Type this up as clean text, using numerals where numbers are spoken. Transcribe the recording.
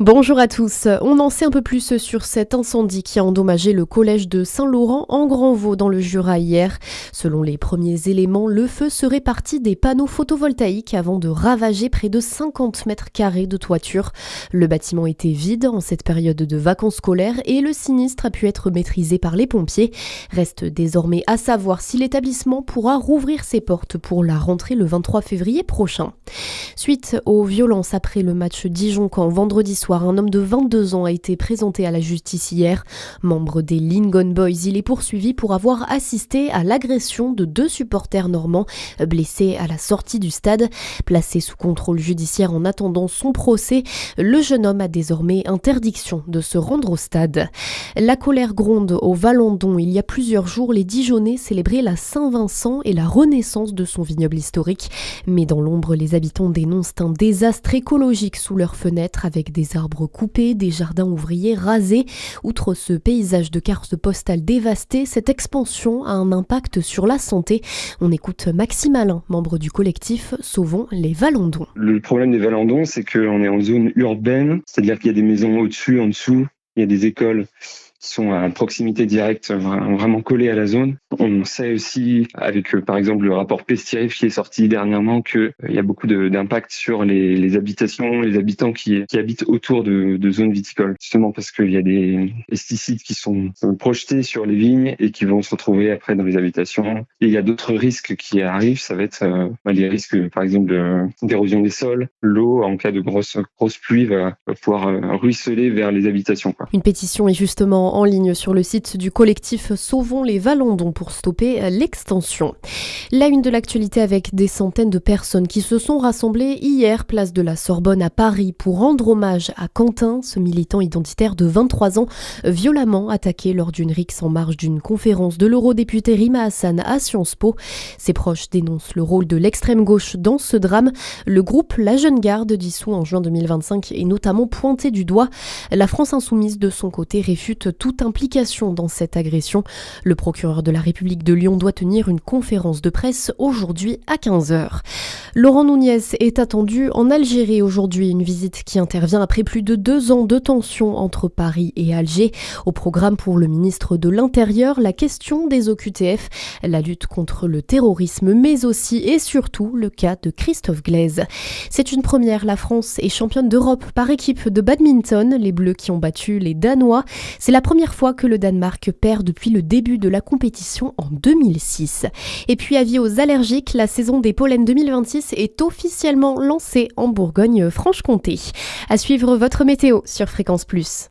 Bonjour à tous. On en sait un peu plus sur cet incendie qui a endommagé le collège de Saint-Laurent en Grand-Vaux dans le Jura hier. Selon les premiers éléments, le feu serait parti des panneaux photovoltaïques avant de ravager près de 50 mètres carrés de toiture. Le bâtiment était vide en cette période de vacances scolaires et le sinistre a pu être maîtrisé par les pompiers. Reste désormais à savoir si l'établissement pourra rouvrir ses portes pour la rentrée le 23 février prochain. Suite aux violences après le match Dijon-Caen vendredi soir, un homme de 22 ans a été présenté à la justice hier. Membre des Lingon Boys, il est poursuivi pour avoir assisté à l'agression de 2 supporters normands blessés à la sortie du stade. Placé sous contrôle judiciaire en attendant son procès, le jeune homme a désormais interdiction de se rendre au stade. La colère gronde au Valandon. Il y a plusieurs jours, les Dijonnais célébraient la Saint-Vincent et la renaissance de son vignoble historique. Mais dans l'ombre, les habitants dénoncent un désastre écologique sous leurs fenêtres avec des arbres coupés, des jardins ouvriers rasés. Outre ce paysage de cartes postales dévasté, cette expansion a un impact sur la santé. On écoute Maxime Alain, membre du collectif Sauvons les Valandons. Le problème des Valandons, c'est qu'on est en zone urbaine, c'est-à-dire qu'il y a des maisons au-dessus, en dessous, il y a des écoles qui sont à proximité directe, vraiment collées à la zone. On sait aussi, avec par exemple le rapport Pestirif qui est sorti dernièrement, qu'il y a beaucoup d'impact sur les habitations, les habitants qui habitent autour de zones viticoles. Justement parce qu'il y a des pesticides qui sont projetés sur les vignes et qui vont se retrouver après dans les habitations. Et il y a d'autres risques qui arrivent, ça va être les risques par exemple d'érosion des sols. L'eau, en cas de grosse pluie, va pouvoir ruisseler vers les habitations. Une pétition est justement en ligne sur le site du collectif Sauvons les Valandons pour stopper l'extension. La une de l'actualité avec des centaines de personnes qui se sont rassemblées hier place de la Sorbonne à Paris pour rendre hommage à Quentin, ce militant identitaire de 23 ans violemment attaqué lors d'une rixe en marge d'une conférence de l'eurodéputé Rima Hassan à Sciences Po. Ses proches dénoncent le rôle de l'extrême gauche dans ce drame. Le groupe La Jeune Garde, dissous en juin 2025, est notamment pointé du doigt. La France insoumise de son côté réfute toute implication dans cette agression. Le procureur de la République de Lyon doit tenir une conférence de presse aujourd'hui à 15h. Laurent Nunez est attendu en Algérie aujourd'hui, une visite qui intervient après plus de 2 ans de tension entre Paris et Alger. Au programme pour le ministre de l'Intérieur, la question des OQTF, la lutte contre le terrorisme, mais aussi et surtout le cas de Christophe Glaise. C'est une première, la France est championne d'Europe par équipe de badminton, les Bleus qui ont battu les Danois. C'est la première fois que le Danemark perd depuis le début de la compétition en 2006. Et puis avis aux allergiques, la saison des pollens 2026 est officiellement lancée en Bourgogne-Franche-Comté. À suivre votre météo sur Fréquence Plus.